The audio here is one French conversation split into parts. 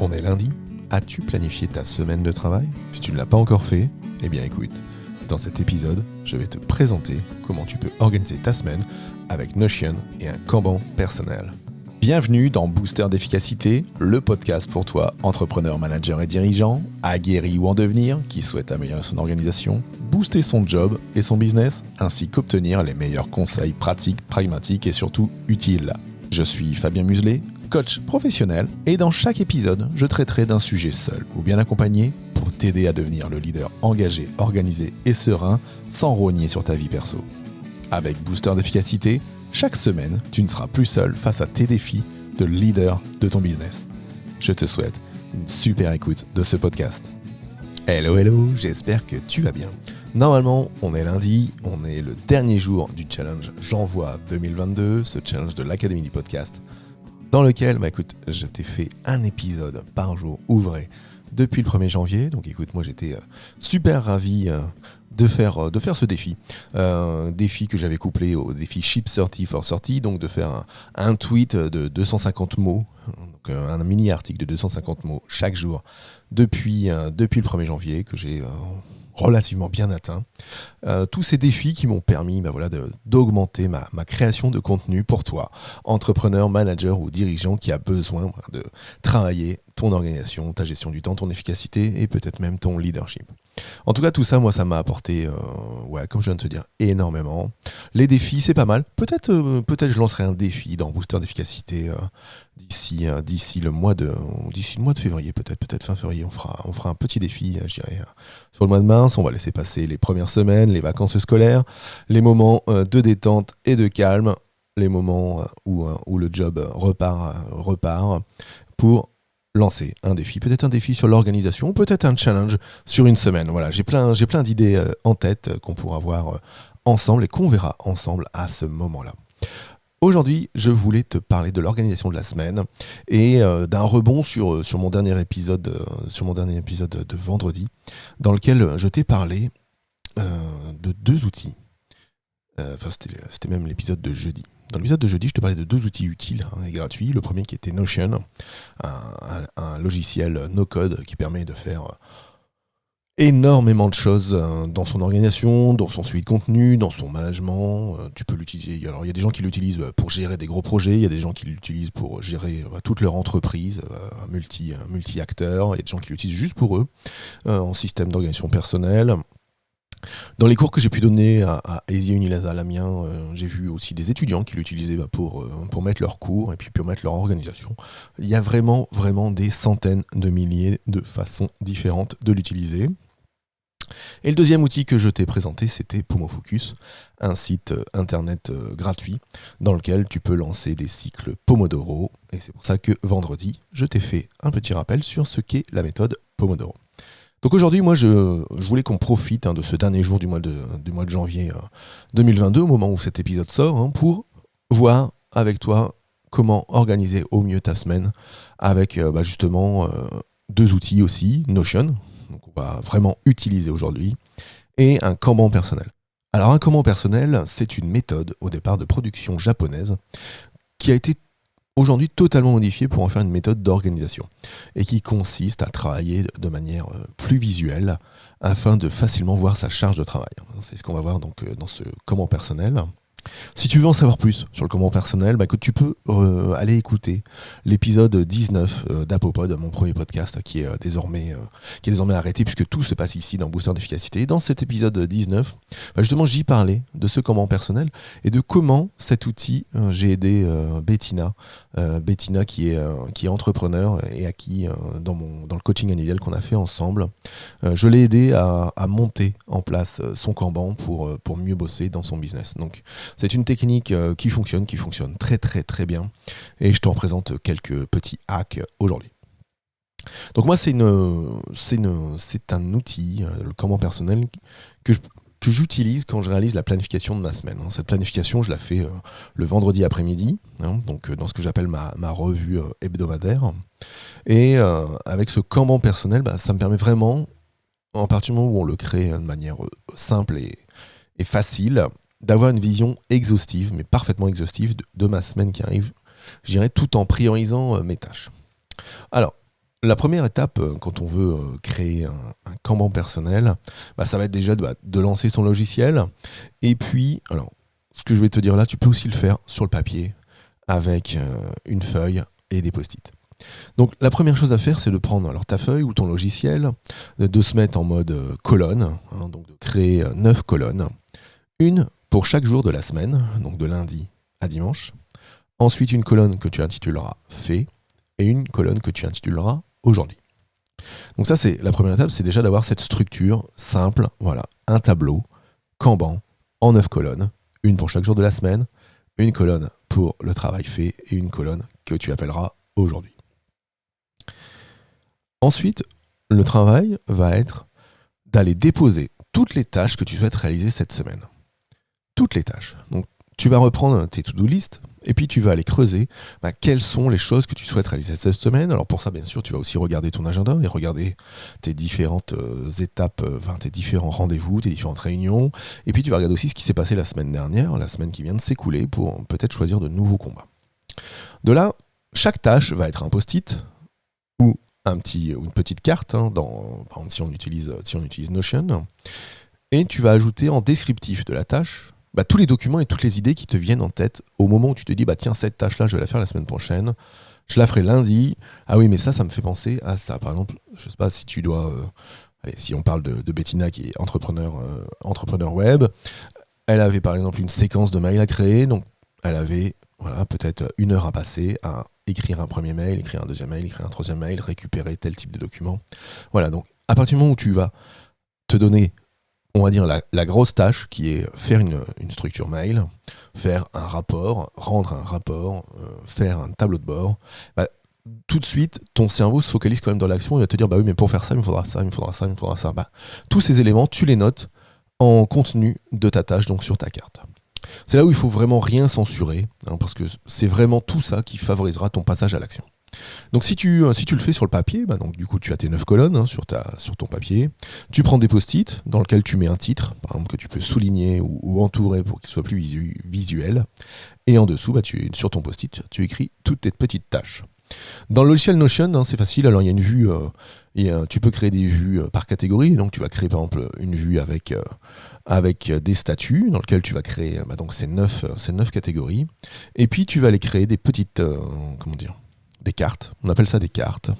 On est lundi. As-tu planifié ta semaine de travail ? Si tu ne l'as pas encore fait, eh bien écoute, dans cet épisode, je vais te présenter comment tu peux organiser ta semaine avec Notion et un Kanban personnel. Bienvenue dans Booster d'efficacité, le podcast pour toi, entrepreneur, manager et dirigeant, aguerri ou en devenir, qui souhaite améliorer son organisation, booster son job et son business, ainsi qu'obtenir les meilleurs conseils pratiques, pragmatiques et surtout utiles. Je suis Fabien Muselet, coach professionnel, et dans chaque épisode, je traiterai d'un sujet seul ou bien accompagné pour t'aider à devenir le leader engagé, organisé et serein sans rogner sur ta vie perso. Avec Booster d'efficacité, chaque semaine, tu ne seras plus seul face à tes défis de leader de ton business. Je te souhaite une super écoute de ce podcast. Hello, j'espère que tu vas bien. Normalement, on est lundi, on est le dernier jour du challenge J'envoie 2022, ce challenge de l'Académie du podcast, dans lequel, je t'ai fait un épisode par jour ouvré depuis le 1er janvier. Donc écoute, moi j'étais super ravi de faire ce défi. Défi que j'avais couplé au défi Ship 30 for 30, donc de faire un tweet de 250 mots, donc un mini-article de 250 mots chaque jour depuis le 1er janvier que j'ai relativement bien atteint. Tous ces défis qui m'ont permis d'augmenter ma création de contenu pour toi, entrepreneur, manager ou dirigeant qui a besoin de travailler ton organisation, ta gestion du temps, ton efficacité et peut-être même ton leadership. En tout cas, tout ça, moi, ça m'a apporté, comme je viens de te dire, énormément. Les défis, c'est pas mal. Peut-être je lancerai un défi dans Booster d'efficacité d'ici le mois de février, peut-être fin février. On fera un petit défi, je dirais, sur le mois de mars. On va laisser passer les premières semaines, les vacances scolaires, les moments de détente et de calme, les moments où le job repart pour lancer un défi, peut-être un défi sur l'organisation, peut-être un challenge sur une semaine. Voilà, j'ai plein d'idées en tête qu'on pourra voir ensemble et qu'on verra ensemble à ce moment-là. Aujourd'hui, je voulais te parler de l'organisation de la semaine et d'un rebond sur mon dernier épisode de vendredi, dans lequel je t'ai parlé de deux outils. C'était même l'épisode de jeudi. Dans l'épisode de jeudi, je te parlais de deux outils utiles et gratuits. Le premier qui était Notion, un logiciel no-code qui permet de faire énormément de choses dans son organisation, dans son suivi de contenu, dans son management. Tu peux l'utiliser. Alors, il y a des gens qui l'utilisent pour gérer des gros projets, il y a des gens qui l'utilisent pour gérer toute leur entreprise, multi-acteurs, il y a des gens qui l'utilisent juste pour eux, en système d'organisation personnelle. Dans les cours que j'ai pu donner à Easy Unilaza, Lamien, j'ai vu aussi des étudiants qui l'utilisaient pour mettre leurs cours et puis pour mettre leur organisation. Il y a vraiment des centaines de milliers de façons différentes de l'utiliser. Et le deuxième outil que je t'ai présenté, c'était Pomofocus, un site internet gratuit dans lequel tu peux lancer des cycles Pomodoro. Et c'est pour ça que vendredi, je t'ai fait un petit rappel sur ce qu'est la méthode Pomodoro. Donc aujourd'hui, moi, je voulais qu'on profite de ce dernier jour du mois de janvier 2022, au moment où cet épisode sort, pour voir avec toi comment organiser au mieux ta semaine avec justement deux outils aussi, Notion, donc on va vraiment utiliser aujourd'hui, et un Kanban personnel. Alors un Kanban personnel, c'est une méthode au départ de production japonaise qui a été aujourd'hui totalement modifié pour en faire une méthode d'organisation et qui consiste à travailler de manière plus visuelle afin de facilement voir sa charge de travail. C'est ce qu'on va voir donc dans ce Kanban personnel. Si tu veux en savoir plus sur le Kanban personnel, écoute, tu peux aller écouter l'épisode 19 d'Apopod, mon premier podcast qui est désormais arrêté puisque tout se passe ici dans Booster d'efficacité. Et dans cet épisode 19, justement, j'y parlais de ce Kanban personnel et de comment cet outil, j'ai aidé Bettina qui est entrepreneur et à qui, dans le coaching annuel qu'on a fait ensemble, je l'ai aidé à monter en place son Kanban pour mieux bosser dans son business. Donc, c'est une technique qui fonctionne très très très bien et je t'en présente quelques petits hacks aujourd'hui. Donc moi c'est un outil, le Kanban personnel, que j'utilise quand je réalise la planification de ma semaine. Cette planification, je la fais le vendredi après-midi, donc dans ce que j'appelle ma revue hebdomadaire. Et avec ce Kanban personnel, ça me permet vraiment, à partir du moment où on le crée de manière simple et facile, d'avoir une vision exhaustive, mais parfaitement exhaustive de ma semaine qui arrive, je dirais, tout en priorisant mes tâches. Alors, La première étape, quand on veut créer un Kanban personnel, ça va être déjà de lancer son logiciel. Et puis, alors, ce que je vais te dire là, tu peux aussi le faire sur le papier avec une feuille et des post-it. Donc, la première chose à faire, c'est de prendre alors, ta feuille ou ton logiciel, de se mettre en mode colonne, donc de créer 9 colonnes. Une pour chaque jour de la semaine, donc de lundi à dimanche. Ensuite, une colonne que tu intituleras fait et une colonne que tu intituleras aujourd'hui. Donc ça, c'est la première étape, c'est déjà d'avoir cette structure simple, voilà, un tableau, Kanban, en 9 colonnes, une pour chaque jour de la semaine, une colonne pour le travail fait et une colonne que tu appelleras aujourd'hui. Ensuite, le travail va être d'aller déposer toutes les tâches que tu souhaites réaliser cette semaine. Toutes les tâches. Donc, tu vas reprendre tes to-do list et puis tu vas aller creuser quelles sont les choses que tu souhaites réaliser cette semaine. Alors pour ça, bien sûr, tu vas aussi regarder ton agenda et regarder tes différentes étapes, tes différents rendez-vous, tes différentes réunions. Et puis tu vas regarder aussi ce qui s'est passé la semaine dernière, la semaine qui vient de s'écouler, pour peut-être choisir de nouveaux combats. De là, chaque tâche va être un post-it ou une petite carte, par exemple si on utilise Notion. Et tu vas ajouter en descriptif de la tâche tous les documents et toutes les idées qui te viennent en tête au moment où tu te dis tiens, cette tâche-là, je vais la faire la semaine prochaine, je la ferai lundi. Ah oui, mais ça me fait penser à ça. Par exemple, je sais pas si tu dois... si on parle de Bettina qui est entrepreneur web, elle avait par exemple une séquence de mails à créer, donc elle avait peut-être 1 heure à passer à écrire un premier mail, écrire un deuxième mail, écrire un troisième mail, récupérer tel type de document. Voilà, donc à partir du moment où tu vas te donner, on va dire, la grosse tâche qui est faire une structure mail, faire un rapport, rendre un rapport, faire un tableau de bord, tout de suite, ton cerveau se focalise quand même dans l'action. Il va te dire, oui, mais pour faire ça, il me faudra ça, il me faudra ça, il me faudra ça. Tous ces éléments, tu les notes en contenu de ta tâche, donc sur ta carte. C'est là où il faut vraiment rien censurer, parce que c'est vraiment tout ça qui favorisera ton passage à l'action. Donc si tu le fais sur le papier, donc du coup tu as tes 9 colonnes sur ton papier, tu prends des post-it dans lesquels tu mets un titre, par exemple que tu peux souligner ou entourer pour qu'il soit plus visuel, et en dessous, sur ton post-it, tu écris toutes tes petites tâches. Dans le logiciel Notion, c'est facile, alors il y a une vue, tu peux créer des vues par catégorie, donc tu vas créer par exemple une vue avec des statuts dans lesquels tu vas créer donc ces 9 catégories, et puis tu vas aller créer des petites, des cartes, on appelle ça des cartes.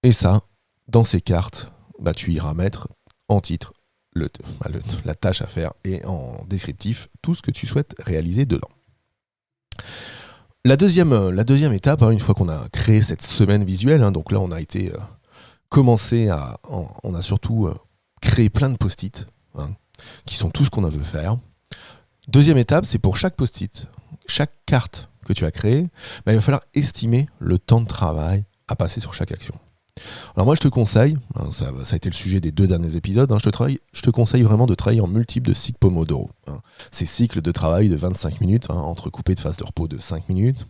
Et ça, dans ces cartes, tu iras mettre en titre la tâche à faire et en descriptif tout ce que tu souhaites réaliser dedans. La deuxième étape, une fois qu'on a créé cette semaine visuelle, donc là on a été on a surtout créé plein de post-it, qui sont tout ce qu'on veut faire. Deuxième étape, c'est pour chaque post-it, chaque carte que tu as créée, il va falloir estimer le temps de travail à passer sur chaque action. Alors moi je te conseille, ça a été le sujet des 2 derniers épisodes, je te conseille vraiment de travailler en multiples de cycles Pomodoro. Ces cycles de travail de 25 minutes, entrecoupés de phases de repos de 5 minutes,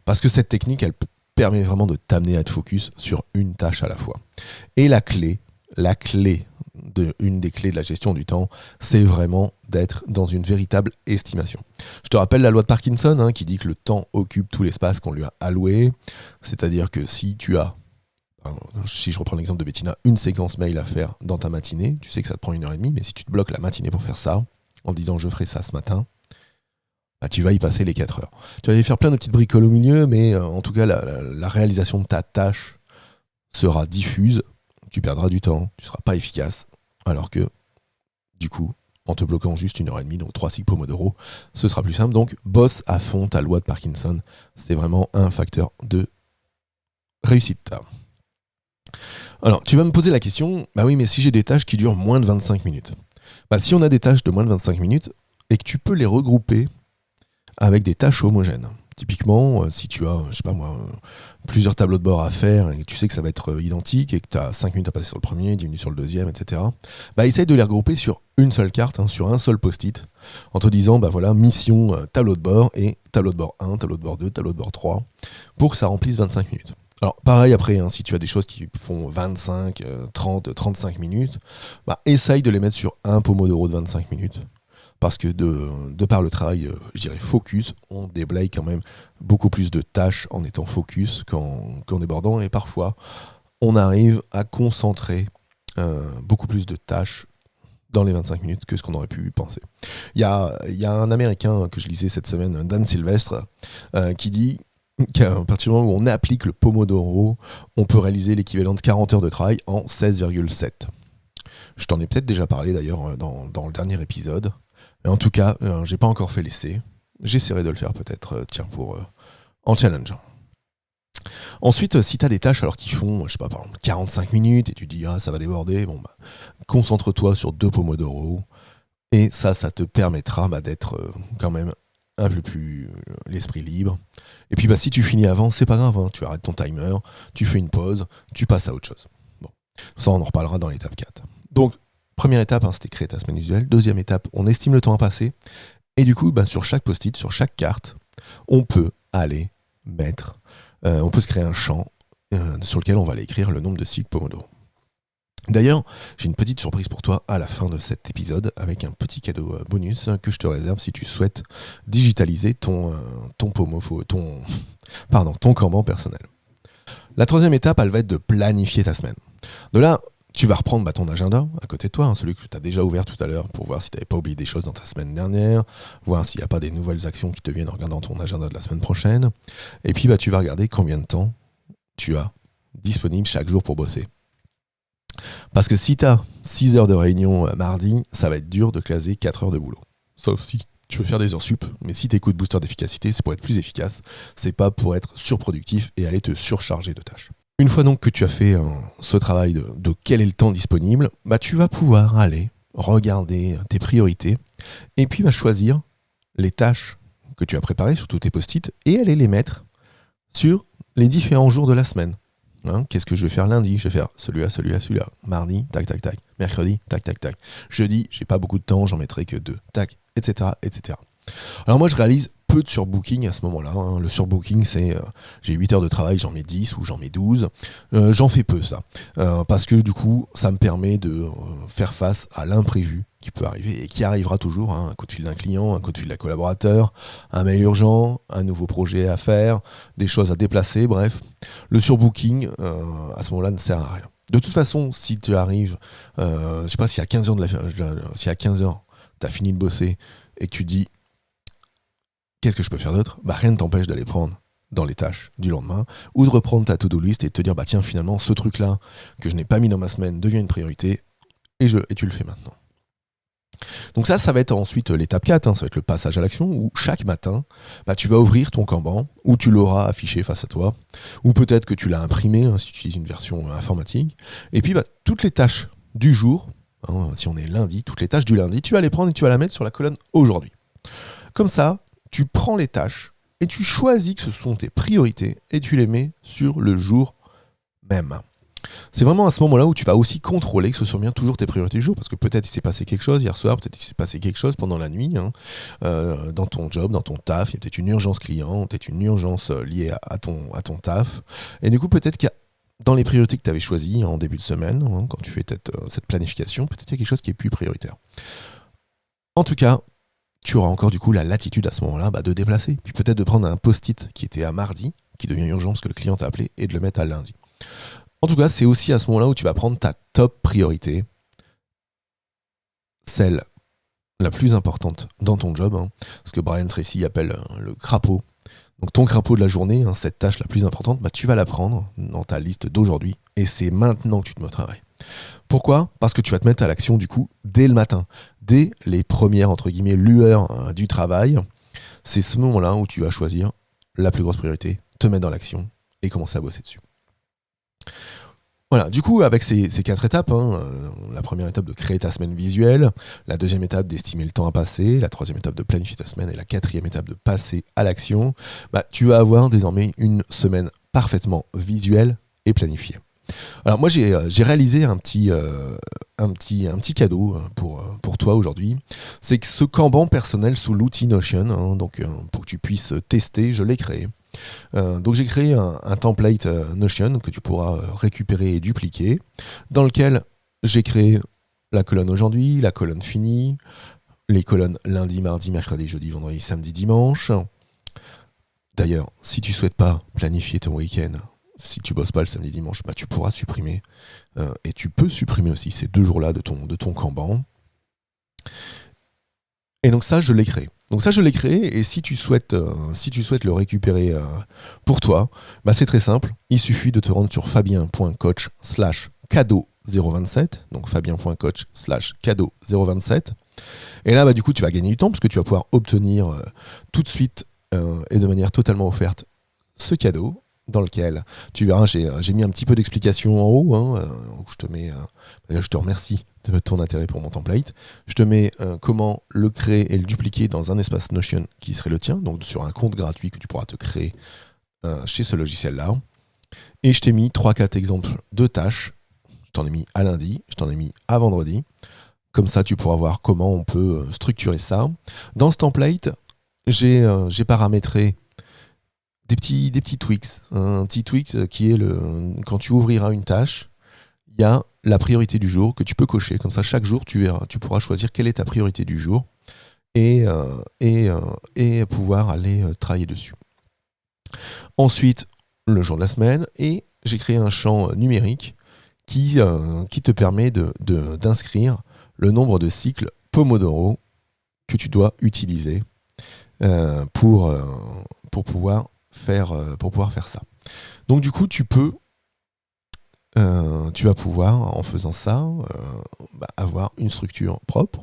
parce que cette technique, elle permet vraiment de t'amener à te focus sur une tâche à la fois. Et une des clés de la gestion du temps, c'est vraiment d'être dans une véritable estimation. Je te rappelle la loi de Parkinson, qui dit que le temps occupe tout l'espace qu'on lui a alloué, c'est-à-dire que si tu as, si je reprends l'exemple de Bettina, une séquence mail à faire dans ta matinée, tu sais que ça te prend 1h30, mais si tu te bloques la matinée pour faire ça, en te disant je ferai ça ce matin, tu vas y passer les 4 heures. Tu vas y faire plein de petites bricoles au milieu, mais en tout cas la réalisation de ta tâche sera diffuse, tu perdras du temps, tu ne seras pas efficace, alors que du coup, en te bloquant juste 1h30, donc 3 cycles Pomodoro, ce sera plus simple. Donc bosse à fond ta loi de Parkinson, c'est vraiment un facteur de réussite. Alors, tu vas me poser la question, oui, mais si j'ai des tâches qui durent moins de 25 minutes. Si on a des tâches de moins de 25 minutes et que tu peux les regrouper avec des tâches homogènes. Typiquement, si tu as, plusieurs tableaux de bord à faire et que tu sais que ça va être identique et que tu as 5 minutes à passer sur le premier, 10 minutes sur le deuxième, etc. Essaye de les regrouper sur une seule carte, sur un seul post-it, en te disant, mission tableau de bord et tableau de bord 1, tableau de bord 2, tableau de bord 3, pour que ça remplisse 25 minutes. Alors pareil après, si tu as des choses qui font 25, 30, 35 minutes, essaye de les mettre sur un Pomodoro de 25 minutes. parce que de par le travail, je dirais focus, on déblaye quand même beaucoup plus de tâches en étant focus qu'en débordant, et parfois on arrive à concentrer beaucoup plus de tâches dans les 25 minutes que ce qu'on aurait pu penser. Il y a un Américain que je lisais cette semaine, Dan Sylvestre, qui dit qu'à partir du moment où on applique le Pomodoro, on peut réaliser l'équivalent de 40 heures de travail en 16,7. Je t'en ai peut-être déjà parlé d'ailleurs dans le dernier épisode. Mais en tout cas, j'ai pas encore fait l'essai. J'essaierai de le faire peut-être, en challenge. Ensuite, si tu as des tâches alors qui font, je sais pas, par exemple 45 minutes et tu dis ça va déborder, concentre-toi sur 2 Pomodoro et ça te permettra d'être quand même un peu plus l'esprit libre. Et puis si tu finis avant, c'est pas grave, tu arrêtes ton timer, tu fais une pause, tu passes à autre chose. Bon, ça on en reparlera dans l'étape 4. Donc, première étape, c'était créer ta semaine visuelle. Deuxième étape, on estime le temps à passer. Et du coup, sur chaque post-it, sur chaque carte, on peut aller mettre, on peut se créer un champ sur lequel on va aller écrire le nombre de cycles Pomodoro. D'ailleurs, j'ai une petite surprise pour toi à la fin de cet épisode avec un petit cadeau bonus que je te réserve si tu souhaites digitaliser ton Kanban personnel. La troisième étape, elle va être de planifier ta semaine. De là, tu vas reprendre ton agenda à côté de toi, celui que tu as déjà ouvert tout à l'heure pour voir si tu n'avais pas oublié des choses dans ta semaine dernière, voir s'il n'y a pas des nouvelles actions qui te viennent en regardant ton agenda de la semaine prochaine. Et puis tu vas regarder combien de temps tu as disponible chaque jour pour bosser. Parce que si tu as 6 heures de réunion mardi, ça va être dur de caser 4 heures de boulot. Sauf si tu veux faire des heures sup, mais si tu écoutes Booster d'efficacité, c'est pour être plus efficace, c'est pas pour être surproductif et aller te surcharger de tâches. Une fois donc que tu as fait ce travail de quel est le temps disponible, tu vas pouvoir aller regarder tes priorités et puis choisir les tâches que tu as préparées sur tous tes post-it et aller les mettre sur les différents jours de la semaine. Qu'est-ce que je vais faire lundi ? Je vais faire celui-là, celui-là, celui-là. Mardi, tac, tac, tac. Mercredi, tac, tac, tac. Jeudi, j'ai pas beaucoup de temps, j'en mettrai que 2. Tac, etc., etc. Alors moi, je réalise peu de surbooking à ce moment-là. Le surbooking, c'est j'ai 8 heures de travail, j'en mets 10 ou j'en mets 12. J'en fais peu, ça. Parce que du coup, ça me permet de faire face à l'imprévu qui peut arriver et qui arrivera toujours. Un coup de fil d'un client, un coup de fil d'un collaborateur, un mail urgent, un nouveau projet à faire, des choses à déplacer, bref. Le surbooking, à ce moment-là, ne sert à rien. De toute façon, si tu arrives, je sais pas, si à 15 heures, tu as fini de bosser et que tu dis qu'est-ce que je peux faire d'autre ? Rien ne t'empêche d'aller prendre dans les tâches du lendemain ou de reprendre ta to-do list et de te dire tiens, finalement, ce truc-là que je n'ai pas mis dans ma semaine devient une priorité et tu le fais maintenant. Donc ça va être ensuite l'étape 4, ça va être le passage à l'action où chaque matin, tu vas ouvrir ton Kanban, où tu l'auras affiché face à toi, ou peut-être que tu l'as imprimé si tu utilises une version informatique, et puis toutes les tâches du jour, si on est lundi, toutes les tâches du lundi, tu vas les prendre et tu vas la mettre sur la colonne aujourd'hui. Comme ça, tu prends les tâches et tu choisis que ce sont tes priorités et tu les mets sur le jour même. C'est vraiment à ce moment-là où tu vas aussi contrôler que ce soit bien toujours tes priorités du jour, parce que peut-être il s'est passé quelque chose hier soir, peut-être il s'est passé quelque chose pendant la nuit, dans ton job, dans ton taf, il y a peut-être une urgence client, peut-être une urgence liée à ton taf, et du coup peut-être qu'il y a dans les priorités que tu avais choisies en début de semaine, quand tu fais cette planification, peut-être qu'il y a quelque chose qui est plus prioritaire. En tout cas, tu auras encore du coup la latitude à ce moment-là de déplacer, puis peut-être de prendre un post-it qui était à mardi, qui devient urgent parce que le client t'a appelé, et de le mettre à lundi. En tout cas, c'est aussi à ce moment-là où tu vas prendre ta top priorité, celle la plus importante dans ton job, ce que Brian Tracy appelle le crapaud. Donc ton crapaud de la journée, cette tâche la plus importante, tu vas la prendre dans ta liste d'aujourd'hui, et c'est maintenant que tu te mets au travail. Pourquoi ? Parce que tu vas te mettre à l'action du coup dès le matin, dès les premières entre guillemets lueurs du travail. C'est ce moment-là où tu vas choisir la plus grosse priorité, te mettre dans l'action et commencer à bosser dessus. Voilà, du coup, avec ces 4 étapes, la première étape de créer ta semaine visuelle, la deuxième étape d'estimer le temps à passer, la troisième étape de planifier ta semaine et la quatrième étape de passer à l'action, tu vas avoir désormais une semaine parfaitement visuelle et planifiée. Alors moi, j'ai réalisé un petit cadeau pour toi aujourd'hui. C'est que ce Kanban personnel sous l'outil Notion, pour que tu puisses tester, je l'ai créé. Donc j'ai créé un template Notion que tu pourras récupérer et dupliquer, dans lequel j'ai créé la colonne aujourd'hui, la colonne finie, les colonnes lundi, mardi, mercredi, jeudi, vendredi, samedi, dimanche. D'ailleurs, si tu souhaites pas planifier ton week-end, si tu bosses pas le samedi, dimanche, bah, tu pourras supprimer. Et tu peux supprimer aussi ces 2 jours-là de ton Kanban. Et donc ça, je l'ai créé. Et si tu souhaites le récupérer pour toi, bah c'est très simple. Il suffit de te rendre sur fabien.coach/cadeau027. Donc fabien.coach/cadeau027. Et là, bah, du coup, tu vas gagner du temps parce que tu vas pouvoir obtenir tout de suite et de manière totalement offerte ce cadeau dans lequel tu verras, j'ai mis un petit peu d'explication en haut, où je te mets, je te remercie de ton intérêt pour mon template. Je te mets comment le créer et le dupliquer dans un espace Notion qui serait le tien, donc sur un compte gratuit que tu pourras te créer chez ce logiciel-là. Et je t'ai mis 3-4 exemples de tâches. Je t'en ai mis à lundi, je t'en ai mis à vendredi. Comme ça, tu pourras voir comment on peut structurer ça. Dans ce template, j'ai paramétré des petits tweaks. Un petit tweak qui est quand tu ouvriras une tâche, il y a la priorité du jour que tu peux cocher. Comme ça, chaque jour, tu pourras choisir quelle est ta priorité du jour et pouvoir aller travailler dessus. Ensuite, le jour de la semaine, et j'ai créé un champ numérique qui te permet d'inscrire le nombre de cycles Pomodoro que tu dois utiliser pour pouvoir faire ça. Donc du coup, tu vas pouvoir, en faisant ça, avoir une structure propre.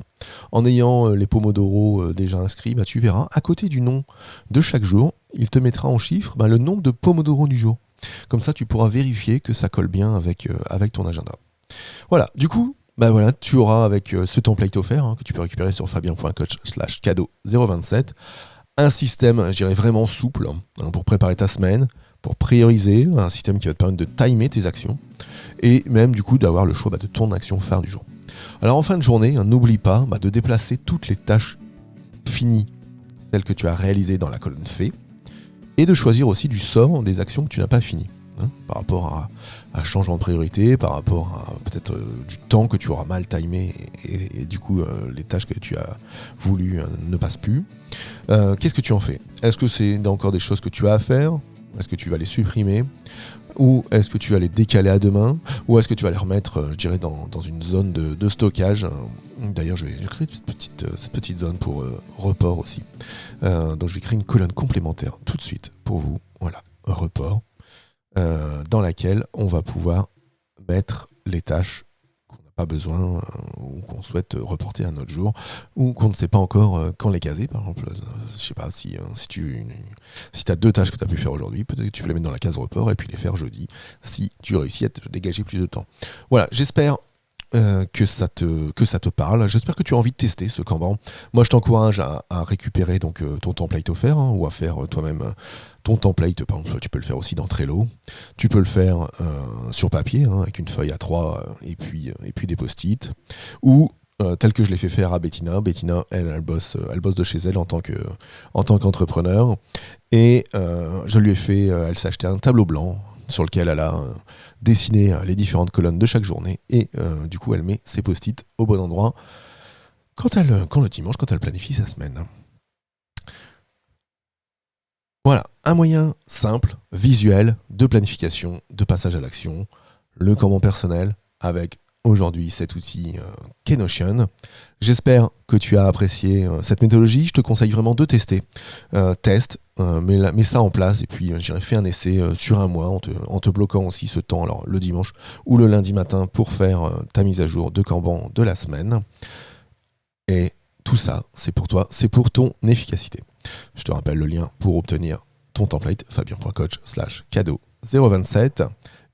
En ayant les Pomodoro déjà inscrits, tu verras, à côté du nom de chaque jour, il te mettra en chiffres le nombre de Pomodoro du jour. Comme ça, tu pourras vérifier que ça colle bien avec ton agenda. Voilà, du coup, tu auras avec ce template offert que tu peux récupérer sur fabien.coach/cadeau027 un système, je dirais, vraiment souple pour préparer ta semaine, pour prioriser, un système qui va te permettre de timer tes actions et même du coup d'avoir le choix de ton action phare du jour. Alors en fin de journée, n'oublie pas de déplacer toutes les tâches finies, celles que tu as réalisées dans la colonne fait, et de choisir aussi du sort des actions que tu n'as pas finies. Par rapport à changement de priorité, par rapport à peut-être du temps que tu auras mal timé et du coup les tâches que tu as voulu ne passent plus. Qu'est-ce que tu en fais ? Est-ce que c'est encore des choses que tu as à faire ? Est-ce que tu vas les supprimer ? Ou est-ce que tu vas les décaler à demain ? Ou est-ce que tu vas les remettre, je dirais, dans une zone de stockage ? D'ailleurs, je vais créer cette petite zone pour report aussi. Donc je vais créer une colonne complémentaire tout de suite pour vous. Voilà, report. Dans laquelle on va pouvoir mettre les tâches qu'on n'a pas besoin ou qu'on souhaite reporter à un autre jour ou qu'on ne sait pas encore quand les caser. Par exemple, je sais pas, si tu as 2 tâches que tu as pu faire aujourd'hui, peut-être que tu peux les mettre dans la case report et puis les faire jeudi si tu réussis à te dégager plus de temps. Voilà, j'espère que ça te parle. J'espère que tu as envie de tester ce Kanban. Moi, je t'encourage à récupérer donc ton template offert ou à faire toi-même ton template. Par exemple, tu peux le faire aussi dans Trello. Tu peux le faire sur papier avec une feuille A3 et puis des post-it. Ou tel que je l'ai fait faire à Bettina. Bettina, elle bosse de chez elle en tant qu'entrepreneur. Et je lui ai fait, elle s'est acheté un tableau blanc sur lequel elle a dessiné les différentes colonnes de chaque journée et du coup elle met ses post-it au bon endroit quand le dimanche, quand elle planifie sa semaine. Voilà, un moyen simple, visuel, de planification, de passage à l'action, le Kanban personnel avec aujourd'hui cet outil qu'est Notion. J'espère que tu as apprécié cette méthodologie. Je te conseille vraiment de tester. Teste, mets ça en place et puis j'irai faire un essai sur un mois en te bloquant aussi ce temps, alors le dimanche ou le lundi matin pour faire ta mise à jour de Kanban de la semaine. Et tout ça, c'est pour toi, c'est pour ton efficacité. Je te rappelle le lien pour obtenir ton template, fabien.coach/cadeau027.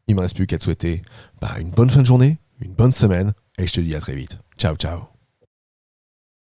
Il ne me reste plus qu'à te souhaiter une bonne fin de journée, une bonne semaine, et je te dis à très vite. Ciao, ciao.